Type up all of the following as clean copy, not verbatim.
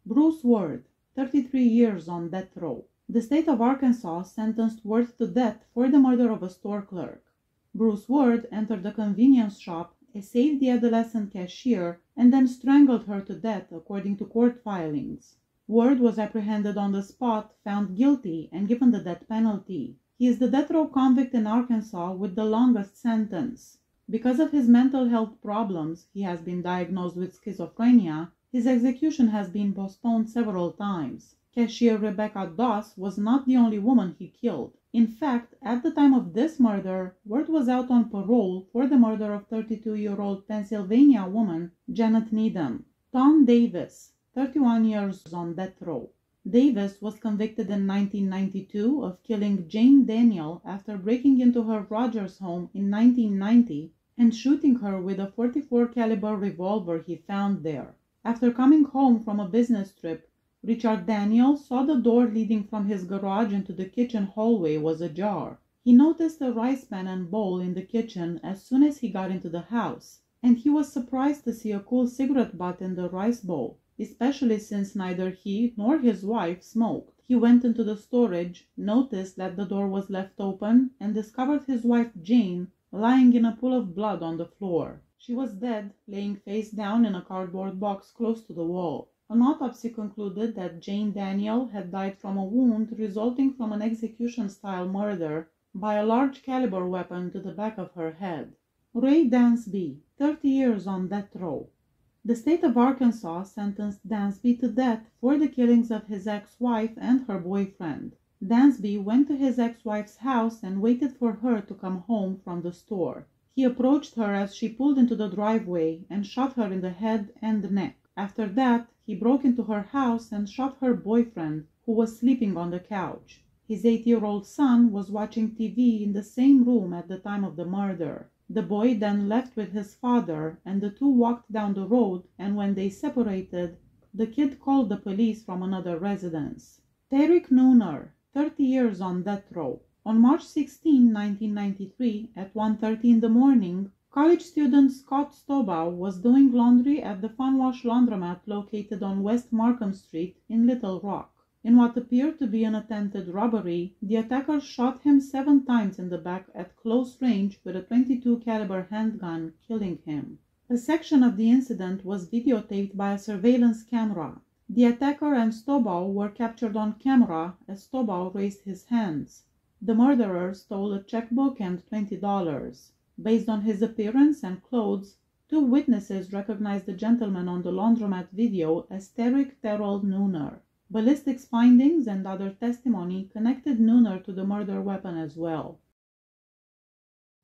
Bruce Ward, 33 years on death row. The state of Arkansas sentenced Ward to death for the murder of a store clerk. Bruce Ward entered a convenience shop, assailated the adolescent cashier, and then strangled her to death, according to court filings. Ward was apprehended on the spot, found guilty, and given the death penalty. He is the death row convict in Arkansas with the longest sentence. Because of his mental health problems, he has been diagnosed with schizophrenia. His execution has been postponed several times. Cashier Rebecca Doss was not the only woman he killed. In fact, at the time of this murder, Ward was out on parole for the murder of 32-year-old Pennsylvania woman Janet Needham. Tom Davis, 31 years on death row. Davis was convicted in 1992 of killing Jane Daniel after breaking into her Rogers home in 1990 and shooting her with a .44 caliber revolver he found there. After coming home from a business trip, Richard Daniel saw the door leading from his garage into the kitchen hallway was ajar. He noticed a rice pan and bowl in the kitchen as soon as he got into the house, and he was surprised to see a cool cigarette butt in the rice bowl, especially since neither he nor his wife smoked. He went into the storage, noticed that the door was left open, and discovered his wife Jane lying in a pool of blood on the floor. She was dead, laying face down in a cardboard box close to the wall. An autopsy concluded that Jane Daniel had died from a wound resulting from an execution-style murder by a large caliber weapon to the back of her head. Ray Dansby, 30 years on death row. The state of Arkansas sentenced Dansby to death for the killings of his ex-wife and her boyfriend. Dansby went to his ex-wife's house and waited for her to come home from the store. He approached her as she pulled into the driveway and shot her in the head and neck. After that, he broke into her house and shot her boyfriend, who was sleeping on the couch. His 8-year-old son was watching TV in the same room at the time of the murder. The boy then left with his father, and the two walked down the road, and when they separated, the kid called the police from another residence. Tarek Nooner, 30 years on death row. On March 16, 1993, at 1:30 in the morning, college student Scott Stobaugh was doing laundry at the Funwash laundromat located on West Markham Street in Little Rock. In what appeared to be an attempted robbery, the attacker shot him 7 times in the back at close range with a .22 caliber handgun, killing him. A section of the incident was videotaped by a surveillance camera. The attacker and Stobaugh were captured on camera as Stobaugh raised his hands. The murderer stole a checkbook and $20. Based on his appearance and clothes, 2 witnesses recognized the gentleman on the laundromat video as Tarek Terrell Nooner. Ballistics findings and other testimony connected Nooner to the murder weapon as well.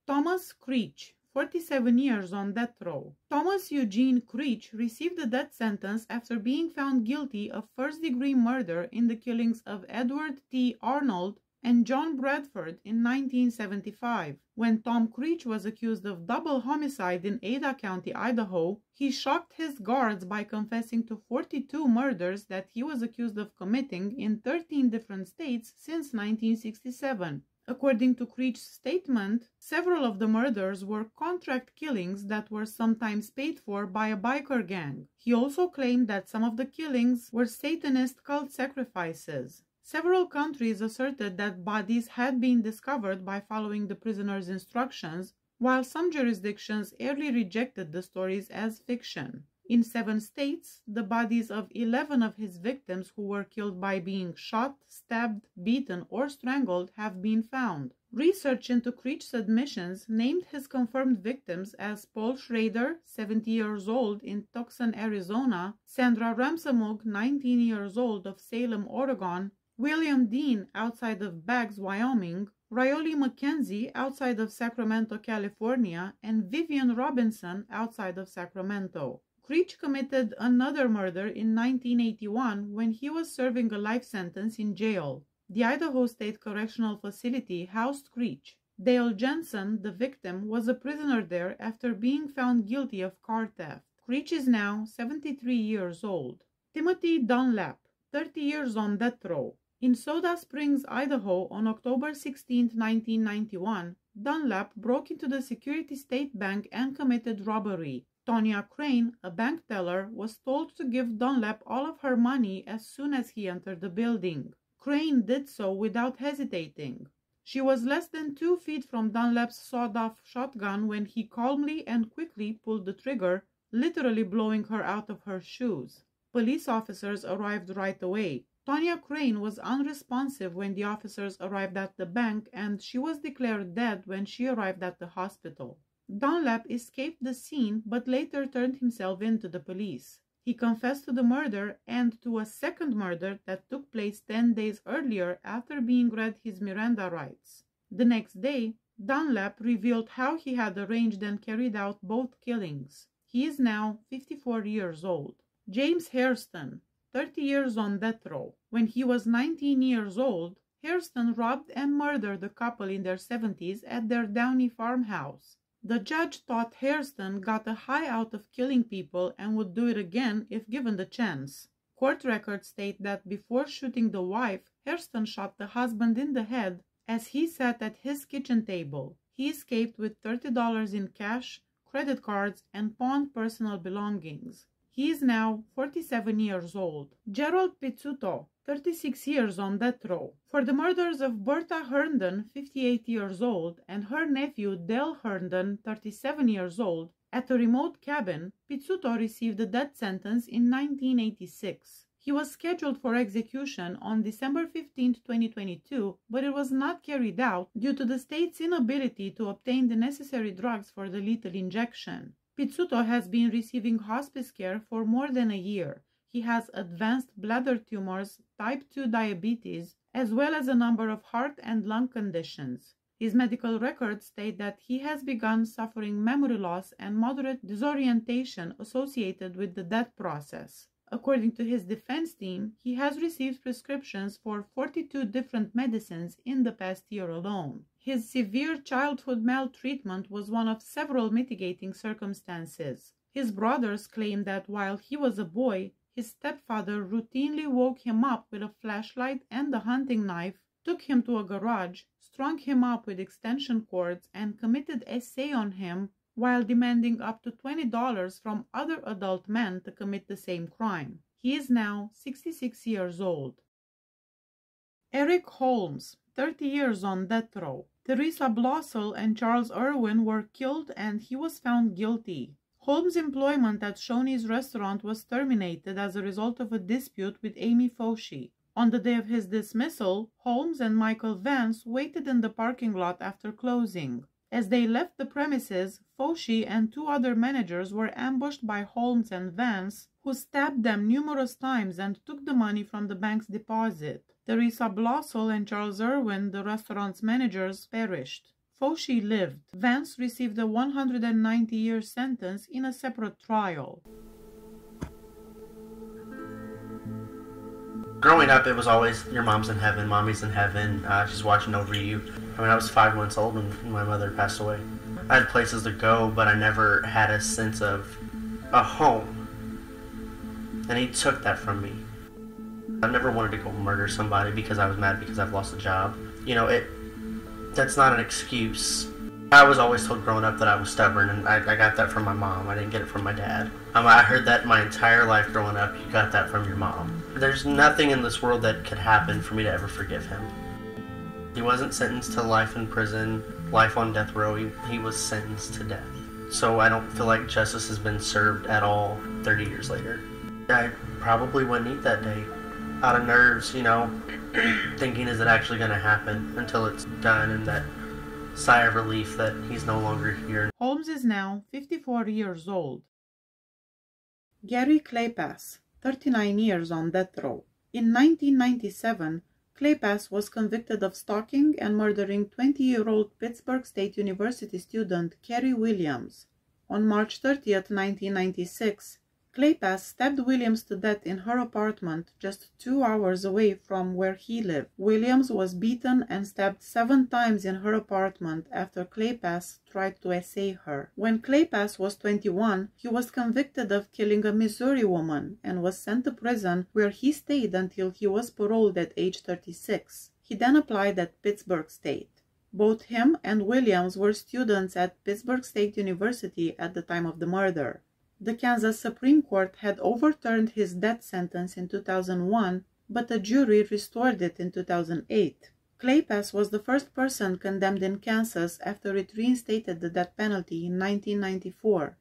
Thomas Creech, 47 years on death row. Thomas Eugene Creech received a death sentence after being found guilty of first-degree murder in the killings of Edward T. Arnold and John Bradford in 1975. When Tom Creech was accused of double homicide in Ada County, Idaho, he shocked his guards by confessing to 42 murders that he was accused of committing in 13 different states since 1967. According to Creech's statement, several of the murders were contract killings that were sometimes paid for by a biker gang. He also claimed that some of the killings were Satanist cult sacrifices. Several countries asserted that bodies had been discovered by following the prisoner's instructions, while some jurisdictions early rejected the stories as fiction. In 7 states, the bodies of 11 of his victims who were killed by being shot, stabbed, beaten, or strangled have been found. Research into Creech's admissions named his confirmed victims as Paul Schrader, 70 years old, in Tucson, Arizona, Sandra Ramsamug, 19 years old, of Salem, Oregon, William Dean, outside of Baggs, Wyoming, Rioli McKenzie, outside of Sacramento, California, and Vivian Robinson, outside of Sacramento. Creech committed another murder in 1981 when he was serving a life sentence in jail. The Idaho State Correctional Facility housed Creech. Dale Jensen, the victim, was a prisoner there after being found guilty of car theft. Creech is now 73 years old. Timothy Dunlap, 30 years on death row. In Soda Springs, Idaho, on October 16, 1991, Dunlap broke into the Security State Bank and committed robbery. Tonya Crane, a bank teller, was told to give Dunlap all of her money as soon as he entered the building. Crane did so without hesitating. She was less than 2 feet from Dunlap's sawed-off shotgun when he calmly and quickly pulled the trigger, literally blowing her out of her shoes. Police officers arrived right away. Tonya Crane was unresponsive when the officers arrived at the bank, and she was declared dead when she arrived at the hospital. Dunlap escaped the scene but later turned himself in to the police. He confessed to the murder and to a second murder that took place 10 days earlier after being read his Miranda rights. The next day, Dunlap revealed how he had arranged and carried out both killings. He is now 54 years old. James Hairston, 30 years on death row. When he was 19 years old, Hairston robbed and murdered a couple in their 70s at their Downey farmhouse. The judge thought Hairston got a high out of killing people and would do it again if given the chance. Court records state that before shooting the wife, Hairston shot the husband in the head as he sat at his kitchen table. He escaped with $30 in cash, credit cards, and pawned personal belongings. He is now 47 years old. Gerald Pizzuto, 36 years on death row. For the murders of Bertha Herndon, 58 years old, and her nephew Dale Herndon, 37 years old, at a remote cabin, Pizzuto received a death sentence in 1986. He was scheduled for execution on December 15, 2022, but it was not carried out due to the state's inability to obtain the necessary drugs for the lethal injection. Pizzuto has been receiving hospice care for more than a year. He has advanced bladder tumors, type 2 diabetes, as well as a number of heart and lung conditions. His medical records state that he has begun suffering memory loss and moderate disorientation associated with the death process. According to his defense team, he has received prescriptions for 42 different medicines in the past year alone. His severe childhood maltreatment was one of several mitigating circumstances. His brothers claim that while he was a boy, his stepfather routinely woke him up with a flashlight and a hunting knife, took him to a garage, strung him up with extension cords, and committed essay on him while demanding up to $20 from other adult men to commit the same crime. He is now 66 years old. Eric Holmes, 30 years on death row. Teresa Blossel and Charles Irwin were killed and he was found guilty. Holmes' employment at Shoney's restaurant was terminated as a result of a dispute with Amy Fauci. On the day of his dismissal, Holmes and Michael Vance waited in the parking lot after closing. As they left the premises, Fauci and 2 other managers were ambushed by Holmes and Vance, who stabbed them numerous times and took the money from the bank's deposit. Teresa Blossel and Charles Irwin, the restaurant's managers, perished. Fauci lived. Vance received a 190-year sentence in a separate trial. Growing up, it was always, your mom's in heaven, mommy's in heaven, she's watching over you. I mean, I was 5 months old when my mother passed away. I had places to go, but I never had a sense of a home. And he took that from me. I never wanted to go murder somebody because I was mad because I've lost a job. You know, that's not an excuse. I was always told growing up that I was stubborn, and I got that from my mom. I didn't get it from my dad. I heard that my entire life growing up, you got that from your mom. There's nothing in this world that could happen for me to ever forgive him. He wasn't sentenced to life in prison, life on death row. He was sentenced to death. So I don't feel like justice has been served at all 30 years later. I probably wouldn't eat that day. Out of nerves, you know, thinking, is it actually going to happen, until it's done, and that sigh of relief that he's no longer here. Holmes is now 54 years old. Gary Claypass, 39 years on death row. In 1997, Claypass was convicted of stalking and murdering 20-year-old Pittsburgh State University student Carrie Williams. On March 30, 1996, Claypass stabbed Williams to death in her apartment just 2 hours away from where he lived. Williams was beaten and stabbed 7 times in her apartment after Claypass tried to essay her. When Claypass was 21, he was convicted of killing a Missouri woman and was sent to prison, where he stayed until he was paroled at age 36. He then applied at Pittsburgh State. Both him and Williams were students at Pittsburgh State University at the time of the murder. The Kansas Supreme Court had overturned his death sentence in 2001, but a jury restored it in 2008. Kleypas was the first person condemned in Kansas after it reinstated the death penalty in 1994.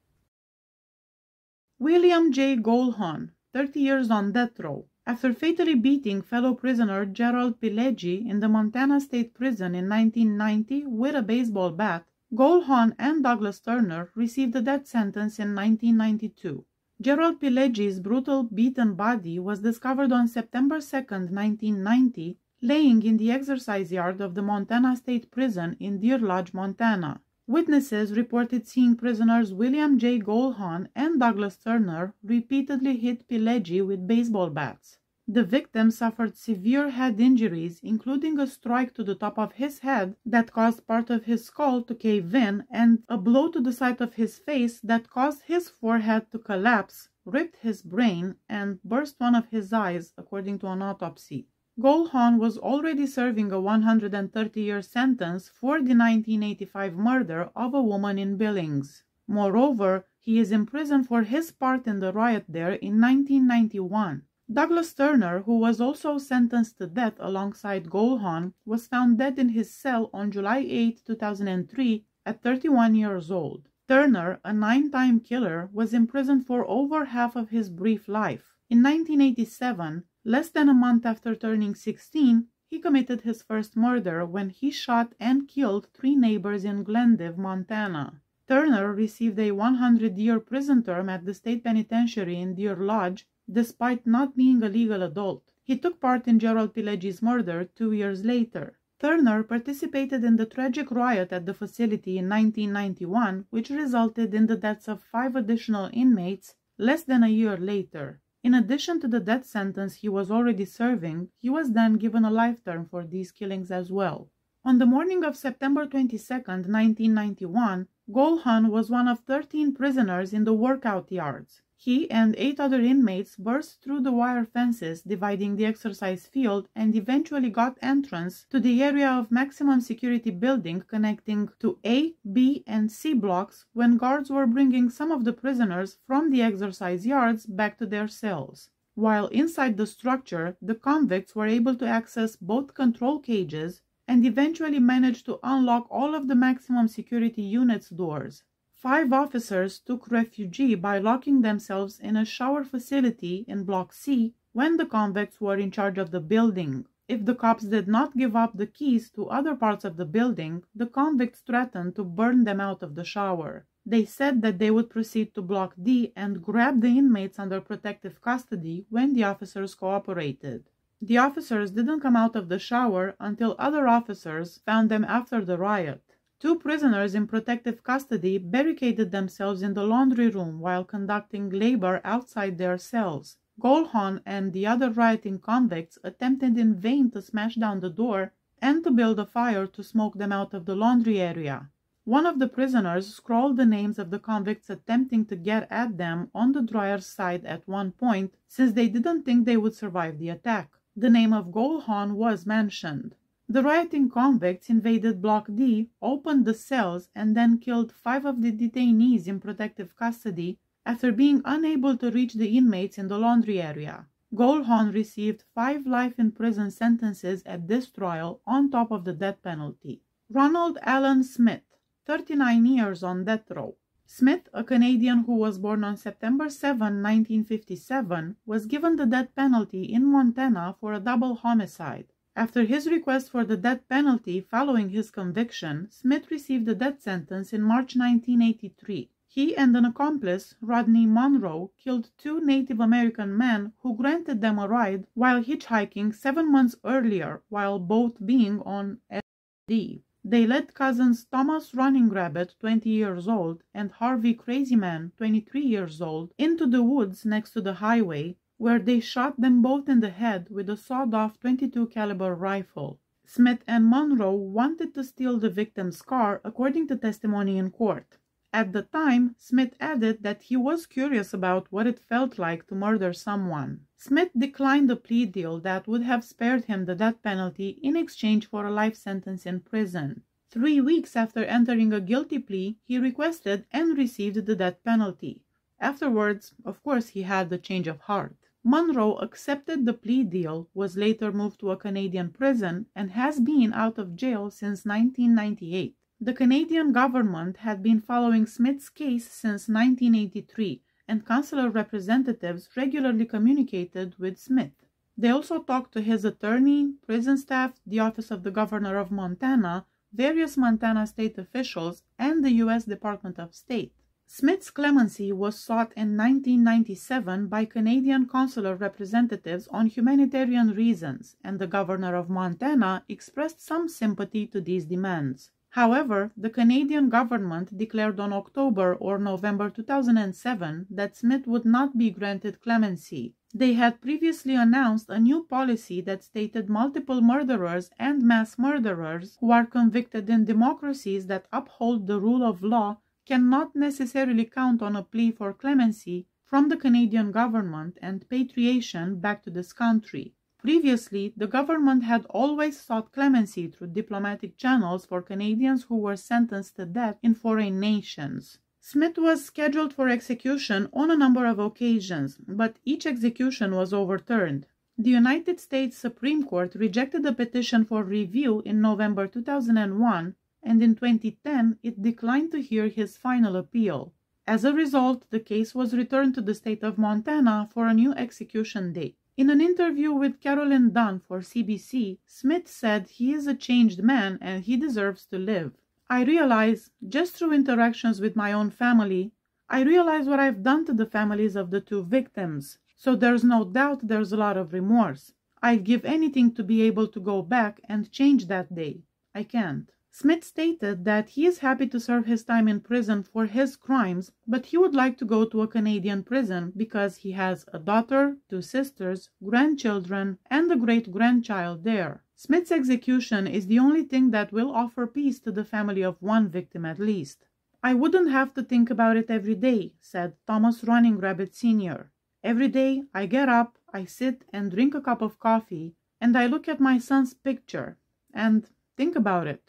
William J. Goldhorn, 30 years on death row. After fatally beating fellow prisoner Gerald Pileggi in the Montana State Prison in 1990 with a baseball bat, Goldhorn and Douglas Turner received a death sentence in 1992. Gerald Pileggi's brutal beaten body was discovered on September 2, 1990, laying in the exercise yard of the Montana State Prison in Deer Lodge, Montana. Witnesses reported seeing prisoners William J. Goldhorn and Douglas Turner repeatedly hit Pileggi with baseball bats. The victim suffered severe head injuries, including a strike to the top of his head that caused part of his skull to cave in and a blow to the side of his face that caused his forehead to collapse, ripped his brain, and burst one of his eyes, according to an autopsy. Goldhorn was already serving a 130-year sentence for the 1985 murder of a woman in Billings. Moreover, he is in prison for his part in the riot there in 1991. Douglas Turner, who was also sentenced to death alongside Goldhorn, was found dead in his cell on July 8, 2003, at 31 years old. Turner, a 9-time killer, was imprisoned for over half of his brief life. In 1987, less than a month after turning 16, he committed his first murder when he shot and killed 3 neighbors in Glendive, Montana. Turner received a 100-year prison term at the state penitentiary in Deer Lodge, despite not being a legal adult. He took part in Gerald Pileggi's murder 2 years later. Turner participated in the tragic riot at the facility in 1991, which resulted in the deaths of 5 additional inmates less than a year later. In addition to the death sentence he was already serving, he was then given a life term for these killings as well. On the morning of September 22, 1991, Goldhorn was one of 13 prisoners in the workout yards. He and 8 other inmates burst through the wire fences dividing the exercise field and eventually got entrance to the area of maximum security building connecting to A, B, and C blocks when guards were bringing some of the prisoners from the exercise yards back to their cells. While inside the structure, the convicts were able to access both control cages and eventually managed to unlock all of the maximum security units' doors. 5 officers took refuge by locking themselves in a shower facility in Block C when the convicts were in charge of the building. If the cops did not give up the keys to other parts of the building, the convicts threatened to burn them out of the shower. They said that they would proceed to Block D and grab the inmates under protective custody when the officers cooperated. The officers didn't come out of the shower until other officers found them after the riot. 2 prisoners in protective custody barricaded themselves in the laundry room while conducting labor outside their cells. Goldhorn and the other rioting convicts attempted in vain to smash down the door and to build a fire to smoke them out of the laundry area. One of the prisoners scrawled the names of the convicts attempting to get at them on the dryer's side at one point, since they didn't think they would survive the attack. The name of Goldhorn was mentioned. The rioting convicts invaded Block D, opened the cells, and then killed 5 of the detainees in protective custody after being unable to reach the inmates in the laundry area. Goldhorn received 5 life-in-prison sentences at this trial on top of the death penalty. Ronald Allen Smith, 39 years on death row. Smith, a Canadian who was born on September 7, 1957, was given the death penalty in Montana for a double homicide. After his request for the death penalty following his conviction, Smith received a death sentence in March 1983. He and an accomplice, Rodney Monroe, killed 2 Native American men who granted them a ride while hitchhiking 7 months earlier, while both being on LSD. They led cousins Thomas Running Rabbit, 20 years old, and Harvey Crazy Man, 23 years old, into the woods next to the highway, where they shot them both in the head with a sawed-off .22 caliber rifle. Smith and Monroe wanted to steal the victim's car, according to testimony in court. At the time, Smith added that he was curious about what it felt like to murder someone. Smith declined a plea deal that would have spared him the death penalty in exchange for a life sentence in prison. 3 weeks after entering a guilty plea, he requested and received the death penalty. Afterwards, of course, he had a change of heart. Monroe accepted the plea deal, was later moved to a Canadian prison, and has been out of jail since 1998. The Canadian government had been following Smith's case since 1983, and consular representatives regularly communicated with Smith. They also talked to his attorney, prison staff, the Office of the Governor of Montana, various Montana state officials, and the U.S. Department of State. Smith's clemency was sought in 1997 by Canadian consular representatives on humanitarian reasons, and the Governor of Montana expressed some sympathy to these demands. However, the Canadian government declared on October or November 2007 that Smith would not be granted clemency. They had previously announced a new policy that stated multiple murderers and mass murderers who are convicted in democracies that uphold the rule of law cannot necessarily count on a plea for clemency from the Canadian government and repatriation back to this country. Previously, the government had always sought clemency through diplomatic channels for Canadians who were sentenced to death in foreign nations. Smith was scheduled for execution on a number of occasions, but each execution was overturned. The United States Supreme Court rejected a petition for review in November 2001, and in 2010 it declined to hear his final appeal. As a result, the case was returned to the state of Montana for a new execution date. In an interview with Carolyn Dunn for CBC, Smith said he is a changed man and he deserves to live. I realize, just through interactions with my own family, I realize what I've done to the families of the two victims. So there's no doubt there's a lot of remorse. I'd give anything to be able to go back and change that day. I can't. Smith stated that he is happy to serve his time in prison for his crimes, but he would like to go to a Canadian prison because he has a daughter, 2 sisters, grandchildren, and a great-grandchild there. Smith's execution is the only thing that will offer peace to the family of one victim at least. I wouldn't have to think about it every day, said Thomas Running Rabbit Sr. Every day I get up, I sit and drink a cup of coffee, and I look at my son's picture, and think about it.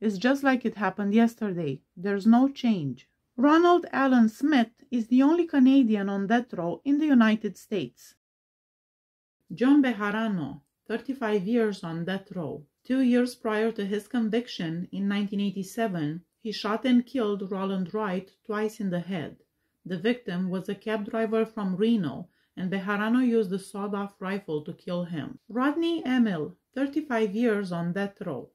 It's just like it happened yesterday. There's no change. Ronald Allen Smith is the only Canadian on death row in the United States. John Bejarano, 35 years on death row. 2 years prior to his conviction, in 1987, he shot and killed Roland Wright twice in the head. The victim was a cab driver from Reno, and Bejarano used a sawed-off rifle to kill him. Rodney Emil, 35 years on death row.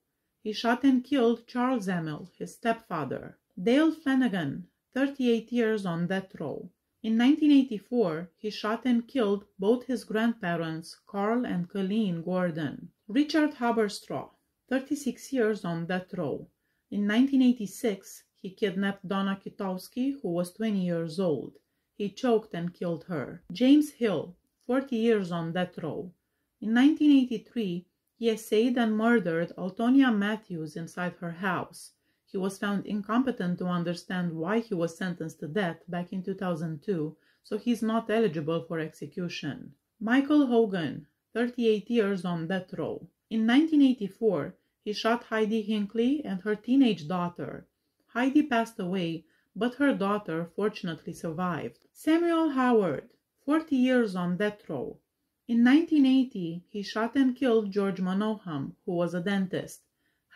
He shot and killed Charles Emil, his stepfather. Dale Flanagan, 38 years on death row. In 1984, he shot and killed both his grandparents, Carl and Colleen Gordon. Richard Haberstraw, 36 years on death row. In 1986, he kidnapped Donna Kitowski, who was 20 years old. He choked and killed her. James Hill, 40 years on death row. In 1983, he essayed and murdered Altonia Matthews inside her house. He was found incompetent to understand why he was sentenced to death back in 2002, so he's not eligible for execution. Michael Hogan, 38 years on death row. In 1984, he shot Heidi Hinckley and her teenage daughter. Heidi passed away, but her daughter fortunately survived. Samuel Howard, 40 years on death row. In 1980, he shot and killed George Monoham, who was a dentist.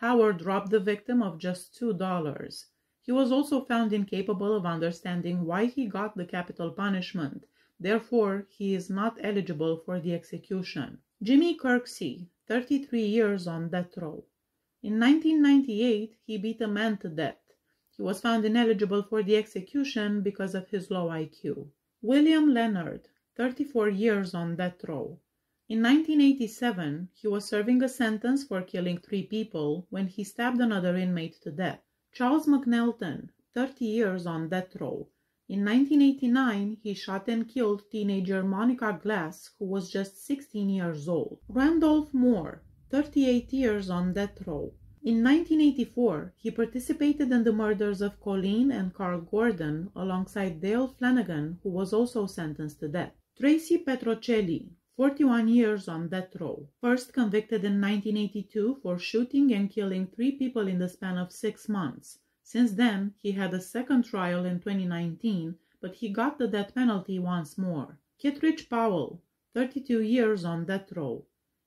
Howard robbed the victim of just $2. He was also found incapable of understanding why he got the capital punishment. Therefore, he is not eligible for the execution. Jimmy Kirksey, 33 years on death row. In 1998, he beat a man to death. He was found ineligible for the execution because of his low IQ. William Leonard, 34 years on death row. In 1987, he was serving a sentence for killing 3 people when he stabbed another inmate to death. Charles McNelton, 30 years on death row. In 1989, he shot and killed teenager Monica Glass, who was just 16 years old. Randolph Moore, 38 years on death row. In 1984, he participated in the murders of Colleen and Carl Gordon alongside Dale Flanagan, who was also sentenced to death. Tracy Petrocelli, 41 years on death row. First convicted in 1982 for shooting and killing 3 people in the span of 6 months. Since then, he had a second trial in 2019, but he got the death penalty once more. Kittredge Powell, 32 years on death row.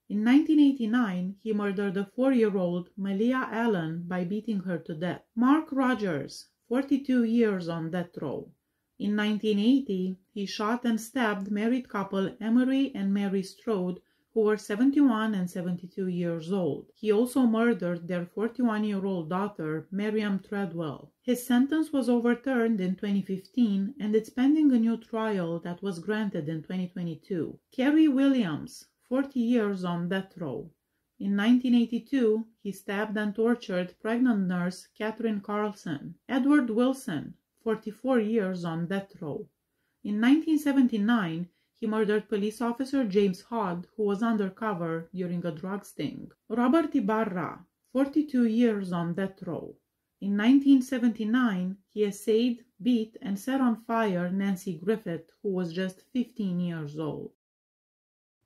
In 1989, he murdered a 4-year-old Malia Allen by beating her to death. Mark Rogers, 42 years on death row. In 1980, he shot and stabbed married couple Emery and Mary Strode, who were 71 and 72 years old. He also murdered their 41-year-old daughter, Miriam Treadwell. His sentence was overturned in 2015, and it's pending a new trial that was granted in 2022. Kerry Williams, 40 years on death row. In 1982, he stabbed and tortured pregnant nurse Catherine Carlson. Edward Wilson, 44 years on death row. In 1979, he murdered police officer James Hodd, who was undercover during a drug sting. Robert Ibarra, 42 years on death row. In 1979, he essayed, beat, and set on fire Nancy Griffith, who was just 15 years old.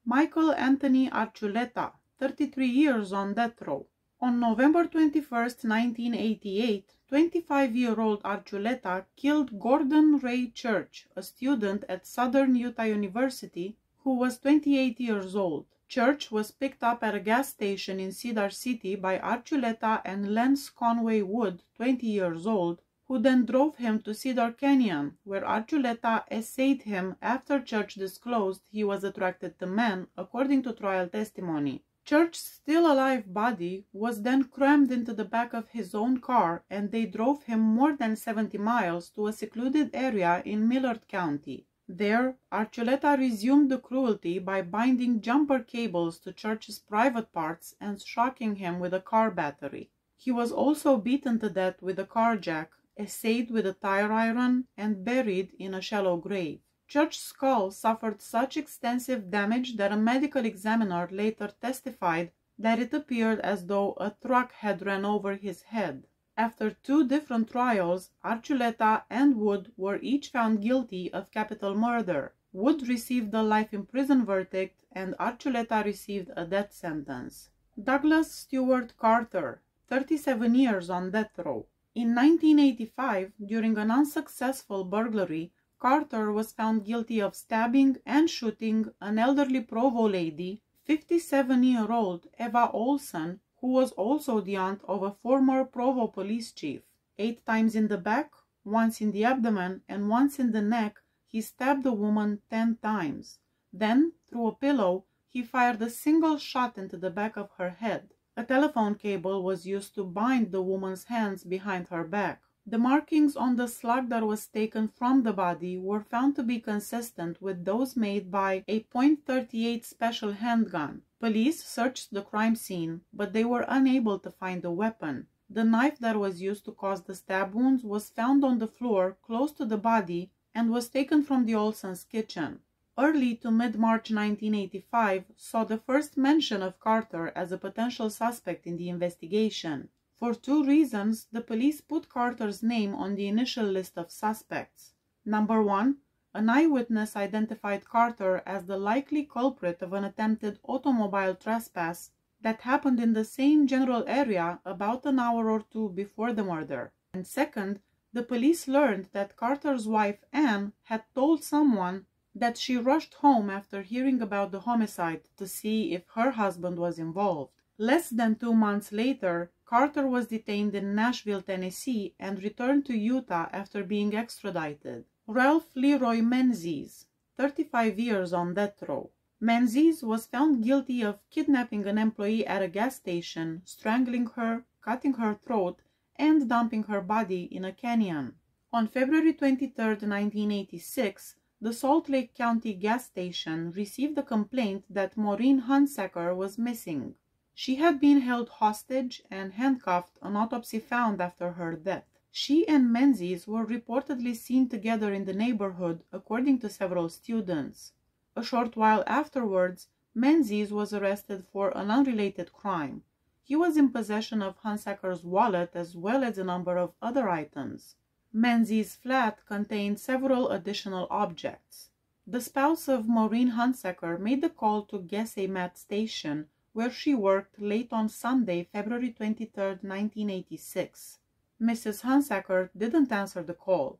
Michael Anthony Archuleta, 33 years on death row. On November 21, 1988, 25-year-old Archuleta killed Gordon Ray Church, a student at Southern Utah University, who was 28 years old. Church was picked up at a gas station in Cedar City by Archuleta and Lance Conway Wood, 20 years old, who then drove him to Cedar Canyon, where Archuleta essayed him after Church disclosed he was attracted to men, according to trial testimony. Church's still-alive body was then crammed into the back of his own car, and they drove him more than 70 miles to a secluded area in Millard County. There, Archuleta resumed the cruelty by binding jumper cables to Church's private parts and shocking him with a car battery. He was also beaten to death with a car jack, essayed with a tire iron, and buried in a shallow grave. Church's skull suffered such extensive damage that a medical examiner later testified that it appeared as though a truck had ran over his head. After 2 different trials, Archuleta and Wood were each found guilty of capital murder. Wood received a life in prison verdict, and Archuleta received a death sentence. Douglas Stewart Carter, 37 years on death row. In 1985, during an unsuccessful burglary, Carter was found guilty of stabbing and shooting an elderly Provo lady, 57-year-old Eva Olson, who was also the aunt of a former Provo police chief. 8 times in the back, once in the abdomen, and once in the neck, he stabbed the woman 10 times. Then, through a pillow, he fired a single shot into the back of her head. A telephone cable was used to bind the woman's hands behind her back. The markings on the slug that was taken from the body were found to be consistent with those made by a .38 special handgun. Police searched the crime scene, but they were unable to find the weapon. The knife that was used to cause the stab wounds was found on the floor close to the body and was taken from the Olsons' kitchen. Early to mid-March 1985 saw the first mention of Carter as a potential suspect in the investigation. For 2 reasons, the police put Carter's name on the initial list of suspects. Number 1, an eyewitness identified Carter as the likely culprit of an attempted automobile trespass that happened in the same general area about an hour or 2 before the murder. And second, the police learned that Carter's wife, Anne, had told someone that she rushed home after hearing about the homicide to see if her husband was involved. Less than 2 months later, Carter was detained in Nashville, Tennessee, and returned to Utah after being extradited. Ralph Leroy Menzies, 35 years on death row. Menzies was found guilty of kidnapping an employee at a gas station, strangling her, cutting her throat, and dumping her body in a canyon. On February 23, 1986, the Salt Lake County gas station received a complaint that Maureen Hunsaker was missing. She had been held hostage and handcuffed, an autopsy found after her death. She and Menzies were reportedly seen together in the neighborhood, according to several students. A short while afterwards, Menzies was arrested for an unrelated crime. He was in possession of Hunsaker's wallet as well as a number of other items. Menzies' flat contained several additional objects. The spouse of Maureen Hunsaker made the call to Gesay Mat Station, where she worked late on Sunday, February 23, 1986. Mrs. Hunsaker didn't answer the call.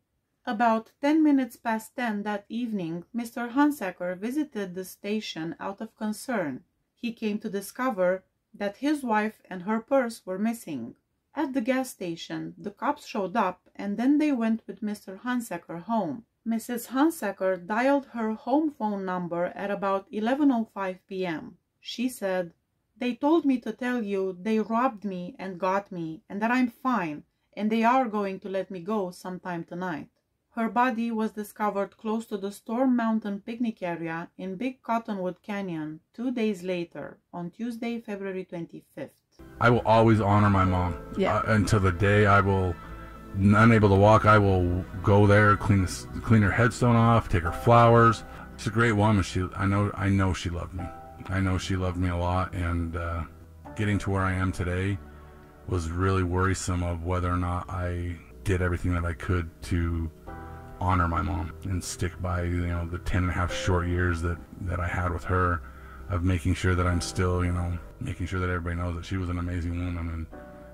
About 10 minutes past 10 that evening, Mr. Hunsaker visited the station out of concern. He came to discover that his wife and her purse were missing. At the gas station, the cops showed up and then they went with Mr. Hunsaker home. Mrs. Hunsaker dialed her home phone number at about 11:05 p.m. She said, "They told me to tell you they robbed me and got me and that I'm fine and they are going to let me go sometime tonight." Her body was discovered close to the Storm Mountain picnic area in Big Cottonwood Canyon 2 days later, on Tuesday, February 25th. I will always honor my mom. Until the day I'm unable to walk, I will go there, clean her headstone off, take her flowers. She's a great woman. I know she loved me. I know she loved me a lot, and getting to where I am today was really worrisome of whether or not I did everything that I could to honor my mom and stick by, the 10.5 short years that I had with her, of making sure that I'm still, making sure that everybody knows that she was an amazing woman and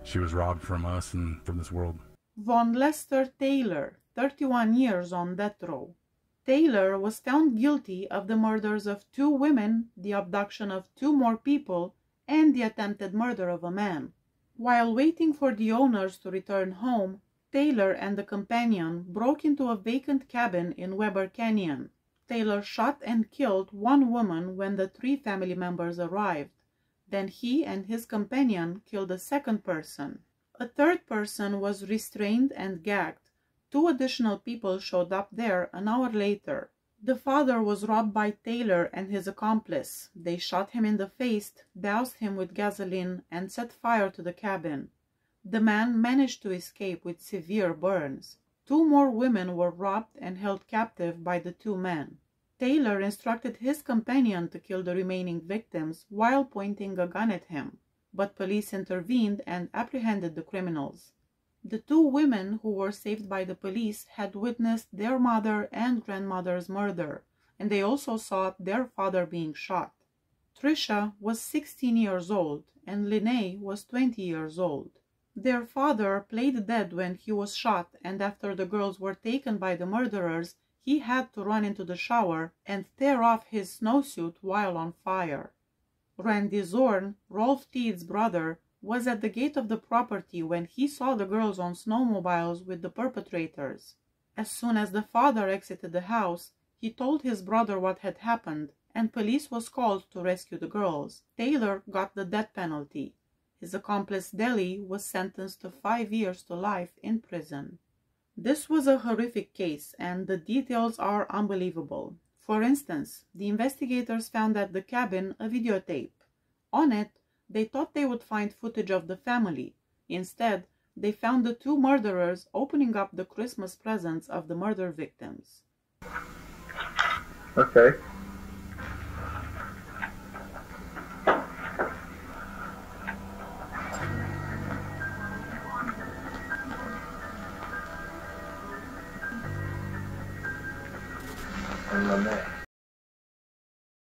she was robbed from us and from this world. Von Lester Taylor, 31 years on death row. Taylor was found guilty of the murders of 2 women, the abduction of 2 more people, and the attempted murder of a man. While waiting for the owners to return home, Taylor and the companion broke into a vacant cabin in Weber Canyon. Taylor shot and killed 1 woman when the 3 family members arrived. Then he and his companion killed a 2nd person. A 3rd person was restrained and gagged. 2 additional people showed up there an hour later. The father was robbed by Taylor and his accomplice. They shot him in the face, doused him with gasoline, and set fire to the cabin. The man managed to escape with severe burns. 2 more women were robbed and held captive by the 2 men. Taylor instructed his companion to kill the remaining victims while pointing a gun at him, but police intervened and apprehended the criminals. The 2 women who were saved by the police had witnessed their mother and grandmother's murder, and they also saw their father being shot. Tricia was 16 years old and Linnea was 20 years old. Their father played dead when he was shot, and after the girls were taken by the murderers, he had to run into the shower and tear off his snowsuit while on fire. Randy Zorn, Rolf Teed's brother, was at the gate of the property when he saw the girls on snowmobiles with the perpetrators. As soon as the father exited the house, he told his brother what had happened, and police was called to rescue the girls. Taylor got the death penalty. His accomplice Deli was sentenced to 5 years to life in prison. This was a horrific case, and the details are unbelievable. For instance, the investigators found at the cabin a videotape. On it, they thought they would find footage of the family. Instead, they found the 2 murderers opening up the Christmas presents of the murder victims. Okay.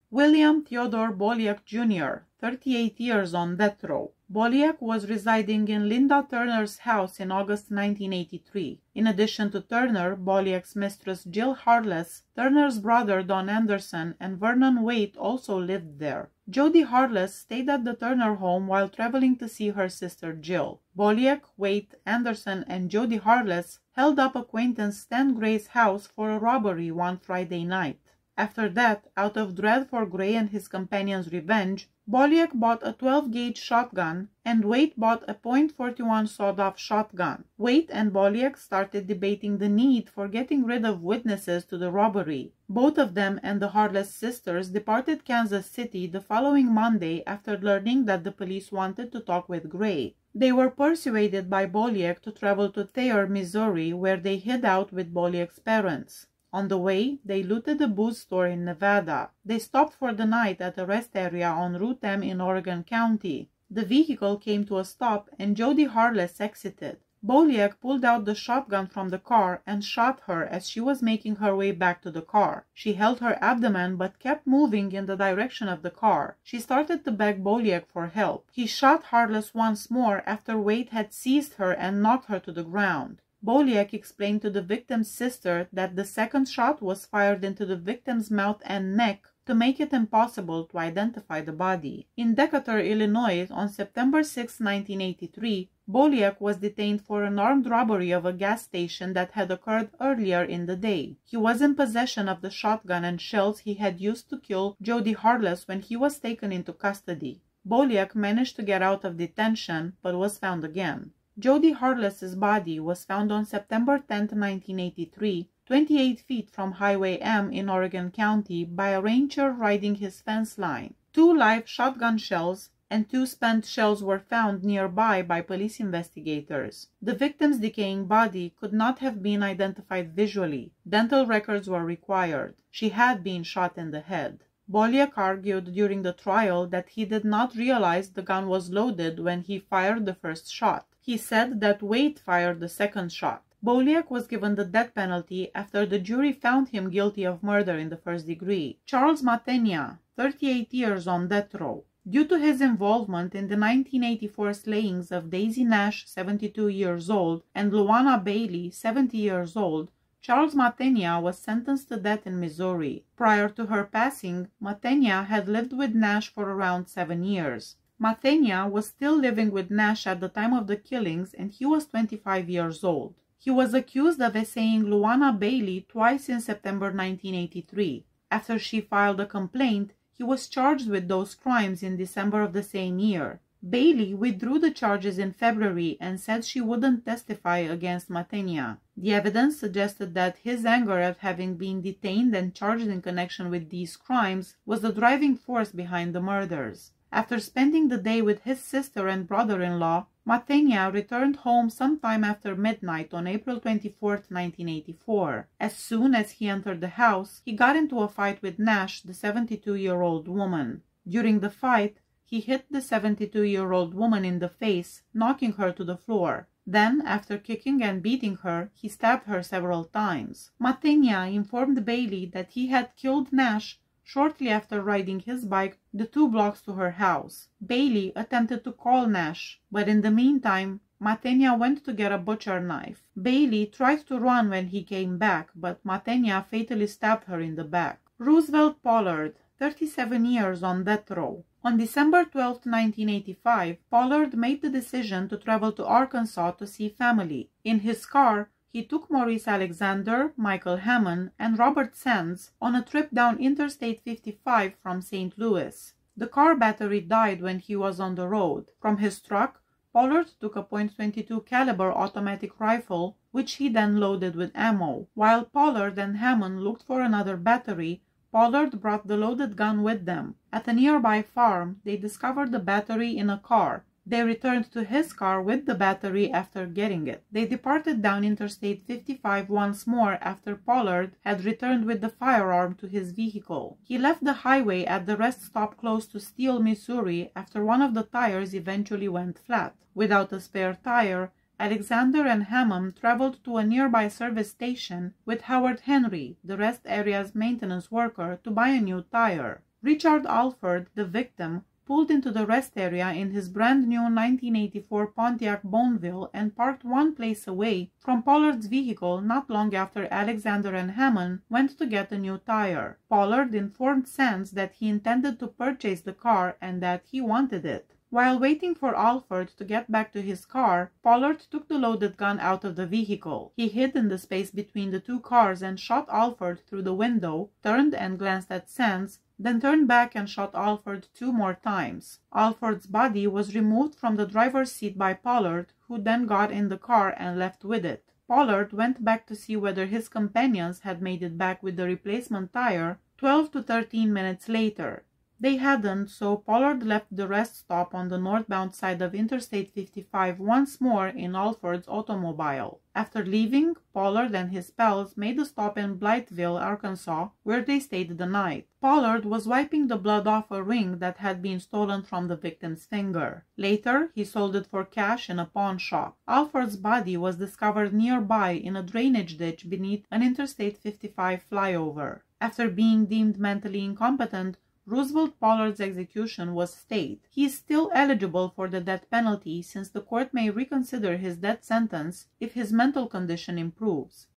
William Theodore Boliak Jr., 38 years on death row. Boliak was residing in Linda Turner's house in August 1983. In addition to Turner, Boliak's mistress Jill Harless, Turner's brother Don Anderson, and Vernon Waite also lived there. Jody Harless stayed at the Turner home while traveling to see her sister Jill. Boliak, Waite, Anderson, and Jody Harless held up acquaintance Stan Gray's house for a robbery one Friday night. After that, out of dread for Gray and his companion's revenge, Boliak bought a 12-gauge shotgun and Waite bought a .41 sawed-off shotgun. Waite and Boliak started debating the need for getting rid of witnesses to the robbery. Both of them and the Harless sisters departed Kansas City the following Monday after learning that the police wanted to talk with Gray. They were persuaded by Boliak to travel to Thayer, Missouri, where they hid out with Boliak's parents. On the way, they looted a booze store in Nevada. They stopped for the night at a rest area on Route M in Oregon County. The vehicle came to a stop and Jody Harless exited. Boliak pulled out the shotgun from the car and shot her as she was making her way back to the car. She held her abdomen but kept moving in the direction of the car. She started to beg Boliak for help. He shot Harless once more after Waite had seized her and knocked her to the ground. Boliak explained to the victim's sister that the second shot was fired into the victim's mouth and neck to make it impossible to identify the body. In Decatur, Illinois, on September 6, 1983, Boliak was detained for an armed robbery of a gas station that had occurred earlier in the day. He was in possession of the shotgun and shells he had used to kill Jody Harless when he was taken into custody. Boliak managed to get out of detention, but was found again. Jody Harless's body was found on September 10, 1983, 28 feet from Highway M in Oregon County by a ranger riding his fence line. 2 live shotgun shells and 2 spent shells were found nearby by police investigators. The victim's decaying body could not have been identified visually. Dental records were required. She had been shot in the head. Boliak argued during the trial that he did not realize the gun was loaded when he fired the first shot. He said that Wade fired the second shot. Boliak was given the death penalty after the jury found him guilty of murder in the first degree. Charles Matenia, 38 years on death row. Due to his involvement in the 1984 slayings of Daisy Nash, 72 years old, and Luana Bailey, 70 years old, Charles Matenia was sentenced to death in Missouri. Prior to her passing, Matenia had lived with Nash for around 7 years. Matenia was still living with Nash at the time of the killings and he was 25 years old. He was accused of essaying Luana Bailey twice in September 1983. After she filed a complaint, he was charged with those crimes in December of the same year. Bailey withdrew the charges in February and said she wouldn't testify against Matenia. The evidence suggested that his anger at having been detained and charged in connection with these crimes was the driving force behind the murders. After spending the day with his sister and brother-in-law, Matenia returned home sometime after midnight on April 24, 1984. As soon as he entered the house, he got into a fight with Nash, the 72-year-old woman. During the fight, he hit the 72-year-old woman in the face, knocking her to the floor. Then, after kicking and beating her, he stabbed her several times. Matenia informed Bailey that he had killed Nash shortly after riding his bike the 2 blocks to her house. Bailey attempted to call Nash, but in the meantime, Matenia went to get a butcher knife. Bailey tried to run when he came back, but Matenia fatally stabbed her in the back. Roosevelt Pollard, 37 years on death row. On December 12, 1985, Pollard made the decision to travel to Arkansas to see family. In his car, he took Maurice Alexander, Michael Hammond, and Robert Sands on a trip down Interstate 55 from St. Louis. The car battery died when he was on the road. From his truck, Pollard took a .22 caliber automatic rifle, which he then loaded with ammo. While Pollard and Hammond looked for another battery, Pollard brought the loaded gun with them. At a nearby farm, they discovered the battery in a car. They returned to his car with the battery after getting it. They departed down Interstate 55 once more after Pollard had returned with the firearm to his vehicle. He left the highway at the rest stop close to Steele, Missouri, after one of the tires eventually went flat. Without a spare tire, Alexander and Hammond traveled to a nearby service station with Howard Henry, the rest area's maintenance worker, to buy a new tire. Richard Alford, the victim, pulled into the rest area in his brand new 1984 Pontiac Bonneville and parked one place away from Pollard's vehicle not long after Alexander and Hammond went to get a new tire. Pollard informed Sands that he intended to purchase the car and that he wanted it. While waiting for Alford to get back to his car, Pollard took the loaded gun out of the vehicle. He hid in the space between the 2 cars and shot Alford through the window, turned and glanced at Sands, then turned back and shot Alford 2 more times. Alford's body was removed from the driver's seat by Pollard, who then got in the car and left with it. Pollard went back to see whether his companions had made it back with the replacement tire 12 to 13 minutes later. They hadn't, so Pollard left the rest stop on the northbound side of Interstate 55 once more in Alford's automobile. After leaving, Pollard and his pals made a stop in Blytheville, Arkansas, where they stayed the night. Pollard was wiping the blood off a ring that had been stolen from the victim's finger. Later, he sold it for cash in a pawn shop. Alford's body was discovered nearby in a drainage ditch beneath an Interstate 55 flyover. After being deemed mentally incompetent, Roosevelt Pollard's execution was stayed. He is still eligible for the death penalty since the court may reconsider his death sentence if his mental condition improves.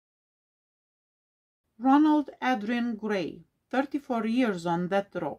Ronald Adrien Gray, 34 years on death row.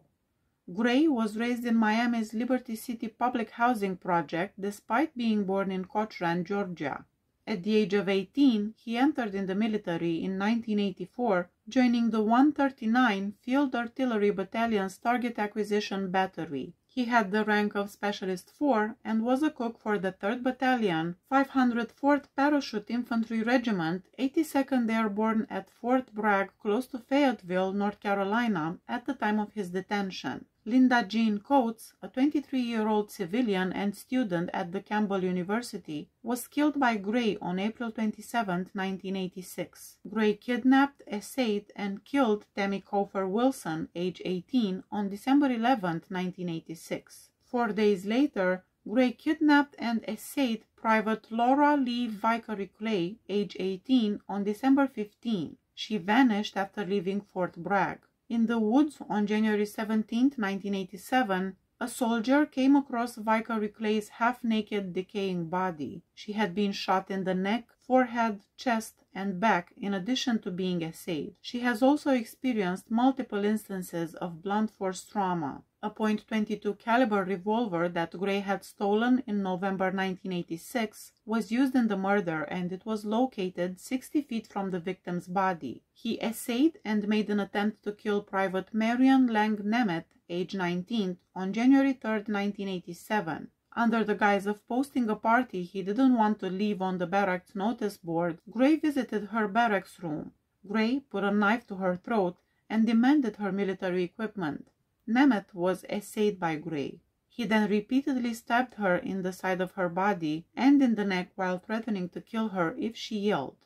Gray was raised in Miami's Liberty City public housing project despite being born in Cochran, Georgia. At the age of 18, he entered in the military in 1984, joining the 139 Field Artillery Battalion's Target Acquisition Battery. He had the rank of Specialist 4 and was a cook for the 3rd Battalion, 504th Parachute Infantry Regiment, 82nd Airborne at Fort Bragg, close to Fayetteville, North Carolina, at the time of his detention. Linda Jean Coates, a 23-year-old civilian and student at the Campbell University, was killed by Gray on April 27, 1986. Gray kidnapped, essayed, and killed Tammy Cofer Wilson, age 18, on December 11, 1986. 4 days later, Gray kidnapped and essayed Private Laura Lee Vickery Clay, age 18, on December 15. She vanished after leaving Fort Bragg. In the woods on January 17, 1987, a soldier came across Vickery Clay's half-naked, decaying body. She had been shot in the neck, forehead, chest, and back, in addition to being essayed. She has also experienced multiple instances of blunt force trauma. A .22 caliber revolver that Gray had stolen in November 1986 was used in the murder, and it was located 60 feet from the victim's body. He essayed and made an attempt to kill Private Marion Lang Nemeth, age 19, on January 3, 1987. Under the guise of posting a party he didn't want to leave on the barracks notice board, Gray visited her barracks room. Gray put a knife to her throat and demanded her military equipment. Nemeth was essayed by Gray. He then repeatedly stabbed her in the side of her body and in the neck while threatening to kill her if she yelled.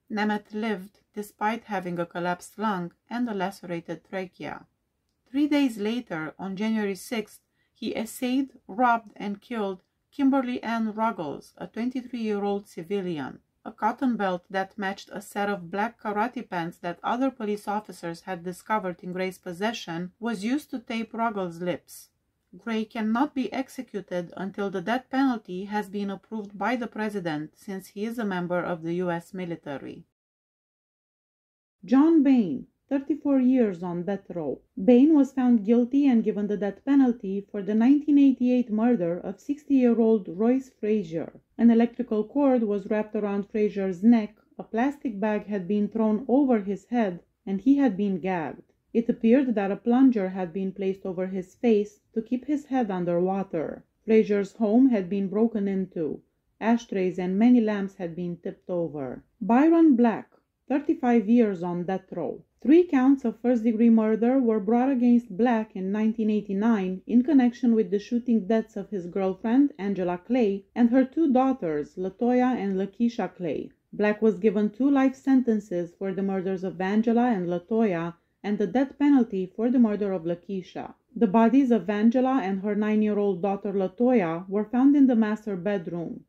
Nemeth lived despite having a collapsed lung and a lacerated trachea. 3 days later, on January 6th, he essayed, robbed, and killed Kimberly Ann Ruggles, a 23-year-old civilian. A cotton belt that matched a set of black karate pants that other police officers had discovered in Gray's possession was used to tape Ruggles' lips. Gray cannot be executed until the death penalty has been approved by the President, since he is a member of the U.S. military. John Bain, 34 years on death row. Bain was found guilty and given the death penalty for the 1988 murder of 60-year-old Royce Frazier. An electrical cord was wrapped around Frazier's neck, a plastic bag had been thrown over his head, and he had been gagged. It appeared that a plunger had been placed over his face to keep his head under water. Frazier's home had been broken into. Ashtrays and many lamps had been tipped over. Byron Black, 35 years on death row. 3 counts of first-degree murder were brought against Black in 1989 in connection with the shooting deaths of his girlfriend, Angela Clay, and her 2 daughters, Latoya and Lakeisha Clay. Black was given 2 life sentences for the murders of Angela and Latoya and the death penalty for the murder of Lakeisha. The bodies of Angela and her 9-year-old daughter Latoya were found in the master bedroom.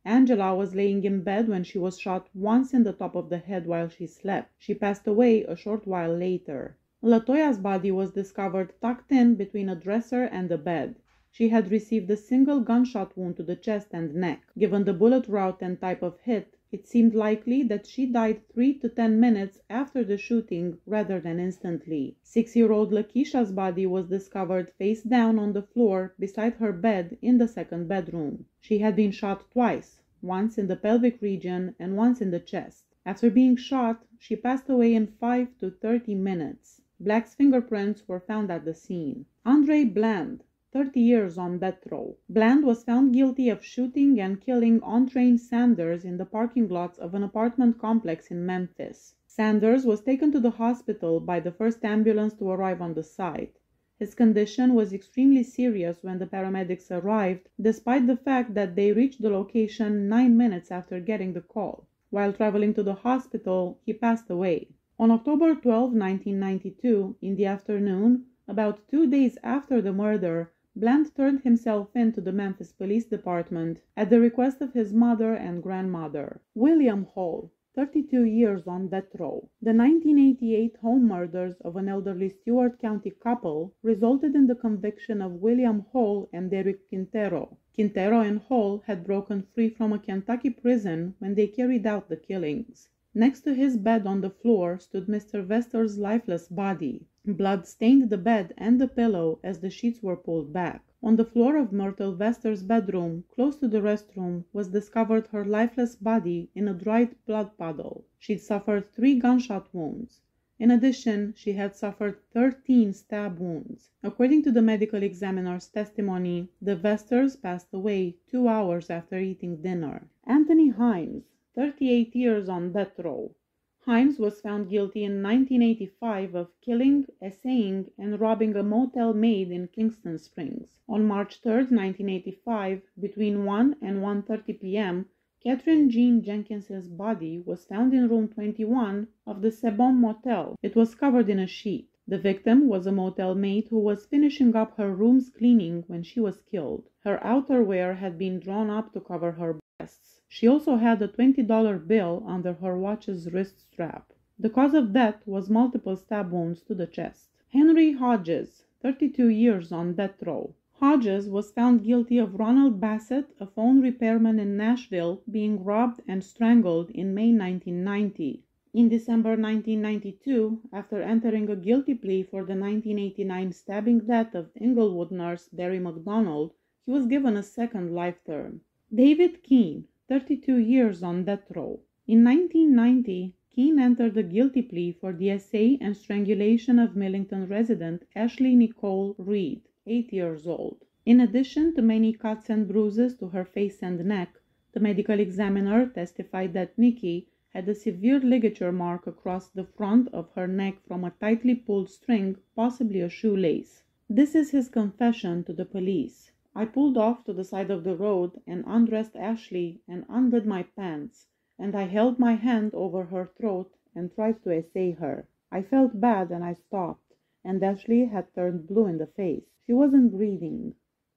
Angela was laying in bed when she was shot once in the top of the head while she slept. She passed away a short while later. Latoya's body was discovered tucked in between a dresser and a bed. She had received a single gunshot wound to the chest and neck. Given the bullet route and type of hit, it seemed likely that she died 3 to 10 minutes after the shooting rather than instantly. 6-year-old Lakeisha's body was discovered face down on the floor beside her bed in the second bedroom. She had been shot twice, once in the pelvic region and once in the chest. After being shot, she passed away in 5 to 30 minutes. Black's fingerprints were found at the scene. Andre Bland, 30 years on death row. Bland was found guilty of shooting and killing untrained Sanders in the parking lots of an apartment complex in Memphis. Sanders was taken to the hospital by the first ambulance to arrive on the site. His condition was extremely serious when the paramedics arrived, despite the fact that they reached the location 9 minutes after getting the call. While traveling to the hospital, he passed away. On October 12, 1992, in the afternoon, about 2 days after the murder, Bland turned himself in to the Memphis Police Department at the request of his mother and grandmother. William Hall, 32 years on death row. The 1988 home murders of an elderly Stewart County couple resulted in the conviction of William Hall and Derek Quintero. Quintero and Hall had broken free from a Kentucky prison when they carried out the killings. Next to his bed on the floor stood Mr. Vester's lifeless body. Blood stained the bed and the pillow as the sheets were pulled back. On the floor of Myrtle Vester's bedroom, close to the restroom, was discovered her lifeless body in a dried blood puddle. She'd suffered 3 gunshot wounds. In addition, she had suffered 13 stab wounds. According to the medical examiner's testimony, the Vesters passed away 2 hours after eating dinner. Anthony Hines, 38 years on death row. Hines was found guilty in 1985 of killing, essaying, and robbing a motel maid in Kingston Springs. On March 3, 1985, between 1 and 1:30 p.m., Catherine Jean Jenkins's body was found in room 21 of the Sebon Motel. It was covered in a sheet. The victim was a motel maid who was finishing up her room's cleaning when she was killed. Her outerwear had been drawn up to cover her breasts. She also had a $20 bill under her watch's wrist strap. The cause of death was multiple stab wounds to the chest. Henry Hodges, 32 years on death row. Hodges was found guilty of Ronald Bassett, a phone repairman in Nashville, being robbed and strangled in May 1990. In December 1992, after entering a guilty plea for the 1989 stabbing death of Inglewood nurse Barry McDonald, he was given a second life term. David Keene, 32 years on death row. In 1990, Keene entered a guilty plea for the essay and strangulation of Millington resident Ashley Nicole Reed, 8 years old. In addition to many cuts and bruises to her face and neck, the medical examiner testified that Nikki had a severe ligature mark across the front of her neck from a tightly pulled string, possibly a shoelace. This is his confession to the police. I pulled off to the side of the road and undressed Ashley and undid my pants, and I held my hand over her throat and tried to essay her. I felt bad and I stopped, and Ashley had turned blue in the face. She wasn't breathing.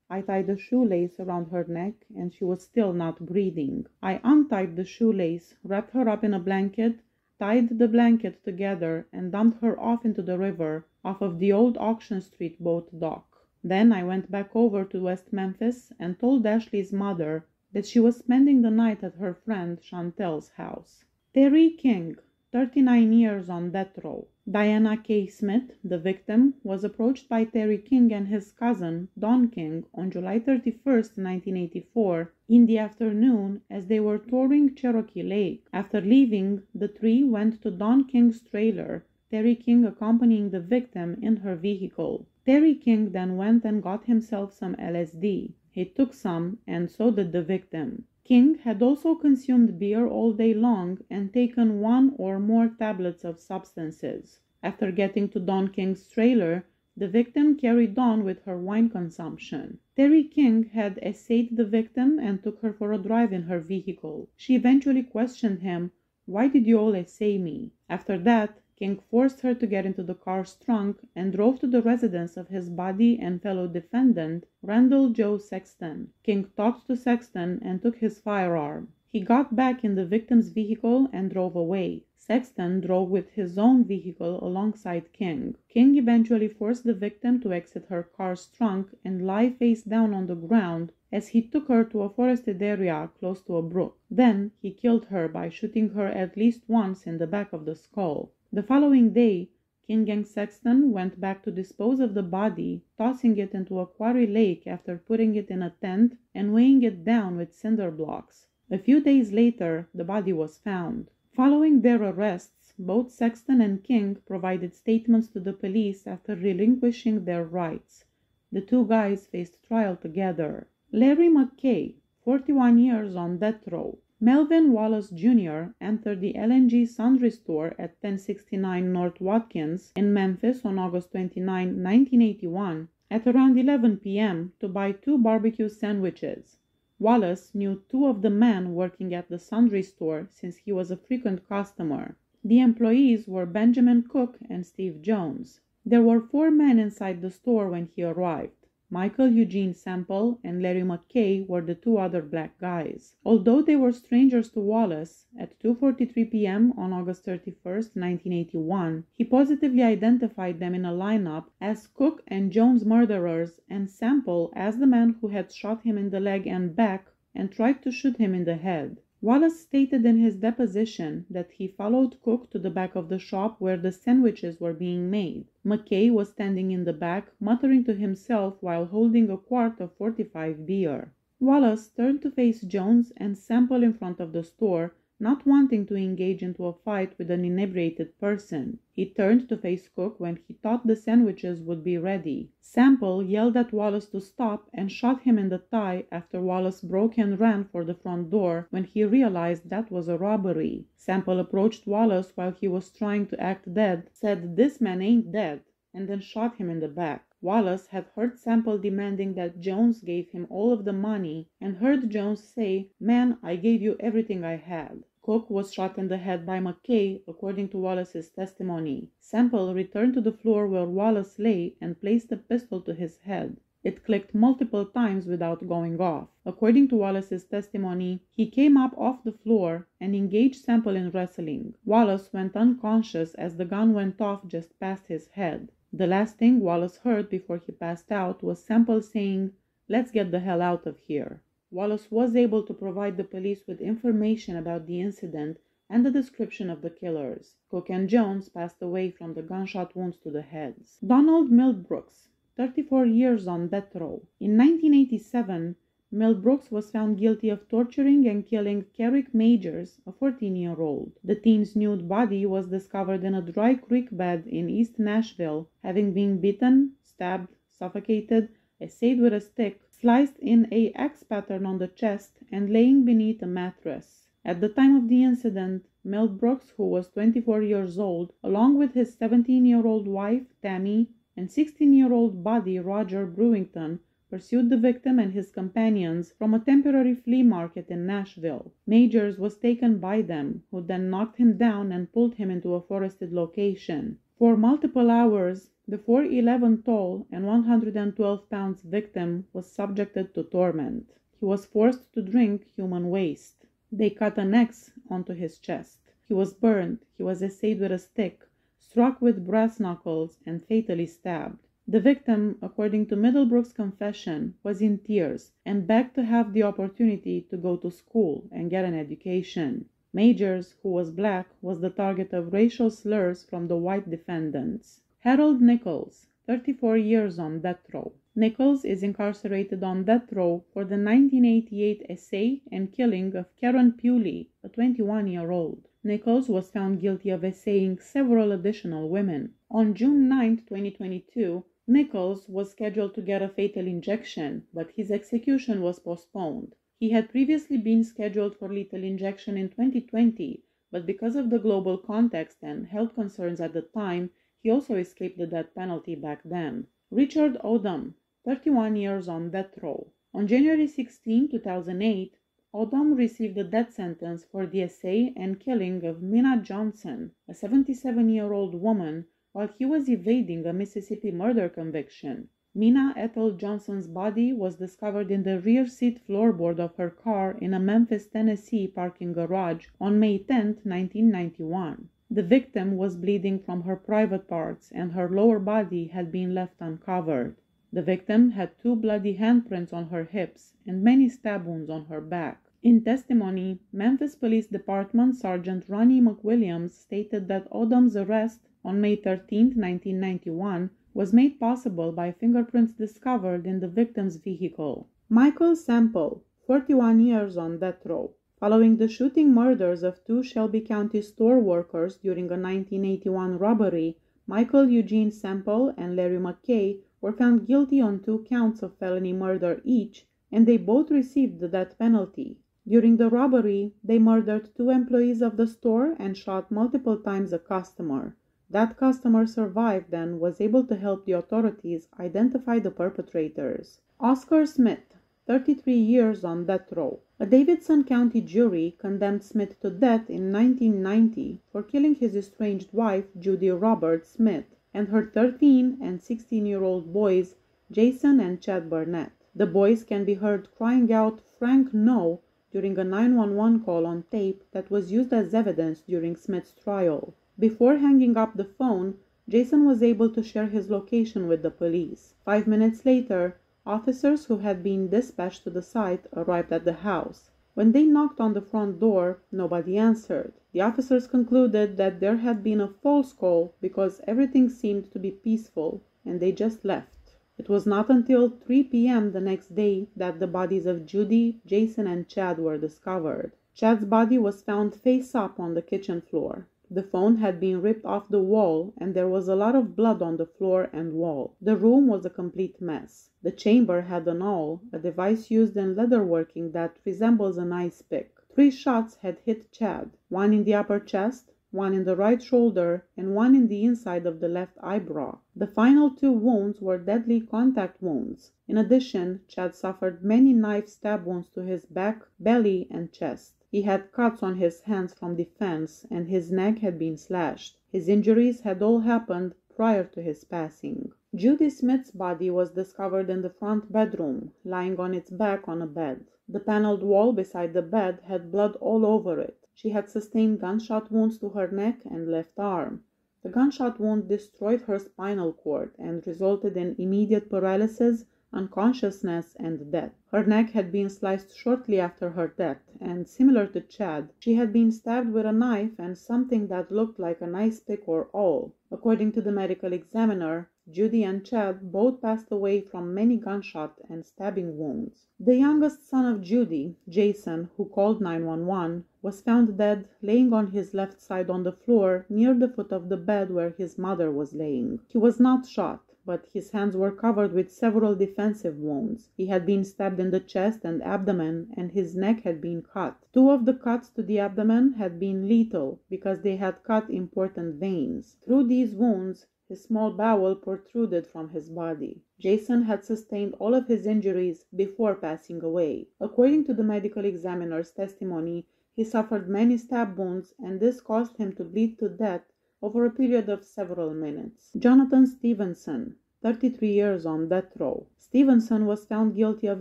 I tied a shoelace around her neck and she was still not breathing. I untied the shoelace, wrapped her up in a blanket, tied the blanket together and dumped her off into the river off of the old Auction Street boat dock. Then I went back over to West Memphis and told Ashley's mother that she was spending the night at her friend Chantel's house. Terry King, 39 years on death row. Diana K. Smith, the victim, was approached by Terry King and his cousin, Don King, on July 31, 1984, in the afternoon as they were touring Cherokee Lake. After leaving, the three went to Don King's trailer, Terry King accompanying the victim in her vehicle. Terry King then went and got himself some LSD. He took some, and so did the victim. King had also consumed beer all day long and taken 1 or more tablets of substances. After getting to Don King's trailer, the victim carried on with her wine consumption. Terry King had essayed the victim and took her for a drive in her vehicle. She eventually questioned him, "Why did you all essay me?" After that, King forced her to get into the car's trunk and drove to the residence of his buddy and fellow defendant, Randall Joe Sexton. King talked to Sexton and took his firearm. He got back in the victim's vehicle and drove away. Sexton drove with his own vehicle alongside King. King eventually forced the victim to exit her car's trunk and lie face down on the ground as he took her to a forested area close to a brook. Then he killed her by shooting her at least once in the back of the skull. The following day, King and Sexton went back to dispose of the body, tossing it into a quarry lake after putting it in a tent and weighing it down with cinder blocks. A few days later, the body was found. Following their arrests, both Sexton and King provided statements to the police after relinquishing their rights. The two guys faced trial together. Larry McKay, 41 years on death row. Melvin Wallace Jr. entered the LNG Sundry store at 1069 North Watkins in Memphis on August 29, 1981, at around 11 p.m. to buy 2 barbecue sandwiches. Wallace knew 2 of the men working at the Sundry store since he was a frequent customer. The employees were Benjamin Cook and Steve Jones. There were 4 men inside the store when he arrived. Michael Eugene Sample and Larry McKay were the two other black guys. Although they were strangers to Wallace, at 2:43 p.m. on August 31, 1981, he positively identified them in a lineup as Cook and Jones murderers and Sample as the man who had shot him in the leg and back and tried to shoot him in the head. Wallace stated in his deposition that he followed Cook to the back of the shop where the sandwiches were being made. McKay was standing in the back, muttering to himself while holding a quart of 45 beer. Wallace turned to face Jones and Sample in front of the store, not wanting to engage into a fight with an inebriated person. He turned to face Cook when he thought the sandwiches would be ready. Sample yelled at Wallace to stop and shot him in the thigh after Wallace broke and ran for the front door when he realized that was a robbery. Sample approached Wallace while he was trying to act dead, said, "This man ain't dead," and then shot him in the back. Wallace had heard Sample demanding that Jones gave him all of the money and heard Jones say, "Man, I gave you everything I had." Cook was shot in the head by McKay, according to Wallace's testimony. Sample returned to the floor where Wallace lay and placed a pistol to his head. It clicked multiple times without going off. According to Wallace's testimony, he came up off the floor and engaged Sample in wrestling. Wallace went unconscious as the gun went off just past his head. The last thing Wallace heard before he passed out was Sample saying, "Let's get the hell out of here." Wallace was able to provide the police with information about the incident and the description of the killers. Cook and Jones passed away from the gunshot wounds to the heads. Donald Milbrooks, 34 years on death row. In 1987, Milbrooks was found guilty of torturing and killing Carrick Majors, a 14-year-old. The teen's nude body was discovered in a dry creek bed in East Nashville, having been beaten, stabbed, suffocated, essayed with a stick, sliced in a X pattern on the chest, and laying beneath a mattress. At the time of the incident, Milbrooks, who was 24 years old, along with his 17-year-old wife, Tammy, and 16-year-old buddy, Roger Brewington, pursued the victim and his companions from a temporary flea market in Nashville. Majors was taken by them, who then knocked him down and pulled him into a forested location. For multiple hours, the 4'11" tall and 112 pounds victim was subjected to torment. He was forced to drink human waste. They cut an X onto his chest. He was burned, he was essayed with a stick, struck with brass knuckles, and fatally stabbed. The victim, according to Middlebrooks' confession, was in tears and begged to have the opportunity to go to school and get an education. Majors, who was black, was the target of racial slurs from the white defendants. Harold Nichols, 34 years on death row. Nichols is incarcerated on death row for the 1988 essay and killing of Karen Pewley, a 21-year-old. Nichols was found guilty of essaying several additional women. On June 9, 2022, Nichols was scheduled to get a fatal injection, but his execution was postponed. He had previously been scheduled for lethal injection in 2020, but because of the global context and health concerns at the time, he also escaped the death penalty back then. Richard Odom, 31 years on death row. On January 16, 2008, Odom received a death sentence for the essay and killing of Minna Johnson, a 77-year-old woman, while he was evading a Mississippi murder conviction. Minna Ethel Johnson's body was discovered in the rear seat floorboard of her car in a Memphis, Tennessee parking garage on May 10, 1991. The victim was bleeding from her private parts and her lower body had been left uncovered. The victim had 2 bloody handprints on her hips and many stab wounds on her back. In testimony, Memphis Police Department Sergeant Ronnie McWilliams stated that Odom's arrest on May 13, 1991, was made possible by fingerprints discovered in the victim's vehicle. Michael Sample, 41 years on death row. Following the shooting murders of 2 Shelby County store workers during a 1981 robbery, Michael Eugene Sample and Larry McKay were found guilty on 2 counts of felony murder each, and they both received the death penalty. During the robbery, they murdered 2 employees of the store and shot multiple times a customer. That customer survived and was able to help the authorities identify the perpetrators. Oscar Smith, 33 years on death row. A Davidson County jury condemned Smith to death in 1990 for killing his estranged wife, Judy Roberts Smith, and her 13 and 16-year-old boys, Jason and Chad Burnett. The boys can be heard crying out "Frank, no!" during a 911 call on tape that was used as evidence during Smith's trial. Before hanging up the phone, Jason was able to share his location with the police. 5 minutes later, officers who had been dispatched to the site arrived at the house. When they knocked on the front door, nobody answered. The officers concluded that there had been a false call because everything seemed to be peaceful, and they just left. It was not until 3 p.m. the next day that the bodies of Judy, Jason, and Chad were discovered. Chad's body was found face up on the kitchen floor. The phone had been ripped off the wall, and there was a lot of blood on the floor and wall. The room was a complete mess. The chamber had an awl, a device used in leatherworking that resembles an ice pick. 3 shots had hit Chad, one in the upper chest, one in the right shoulder, and one in the inside of the left eyebrow. The final 2 wounds were deadly contact wounds. In addition, Chad suffered many knife stab wounds to his back, belly, and chest. He had cuts on his hands from defense, and his neck had been slashed. His injuries had all happened prior to his passing. Judy Smith's body was discovered in the front bedroom, lying on its back on a bed. The paneled wall beside the bed had blood all over it. She had sustained gunshot wounds to her neck and left arm. The gunshot wound destroyed her spinal cord and resulted in immediate paralysis, unconsciousness, and death. Her neck had been sliced shortly after her death, and similar to Chad, she had been stabbed with a knife and something that looked like an ice pick or awl. According to the medical examiner, Judy and Chad both passed away from many gunshot and stabbing wounds. The youngest son of Judy, Jason, who called 911, was found dead, laying on his left side on the floor near the foot of the bed where his mother was laying. He was not shot, but his hands were covered with several defensive wounds. He had been stabbed in the chest and abdomen, and his neck had been cut. 2 of the cuts to the abdomen had been lethal because they had cut important veins. Through these wounds, his small bowel protruded from his body. Jason had sustained all of his injuries before passing away. According to the medical examiner's testimony, he suffered many stab wounds, and this caused him to bleed to death over a period of several minutes. Jonathan Stevenson, 33 years on death row. Stevenson was found guilty of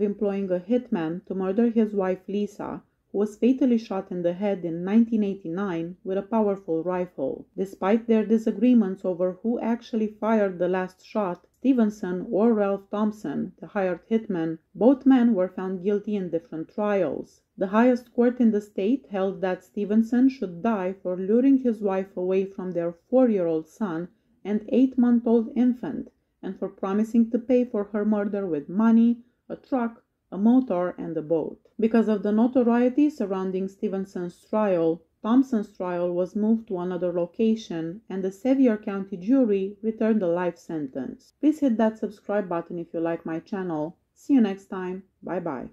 employing a hitman to murder his wife Lisa, who was fatally shot in the head in 1989 with a powerful rifle. Despite their disagreements over who actually fired the last shot, Stevenson or Ralph Thompson, the hired hitman, both men were found guilty in different trials. The highest court in the state held that Stevenson should die for luring his wife away from their 4-year-old son and 8-month-old infant, and for promising to pay for her murder with money, a truck, a motor, and a boat. Because of the notoriety surrounding Stevenson's trial, Thompson's trial was moved to another location, and the Sevier County jury returned a life sentence. Please hit that subscribe button if you like my channel. See you next time. Bye bye.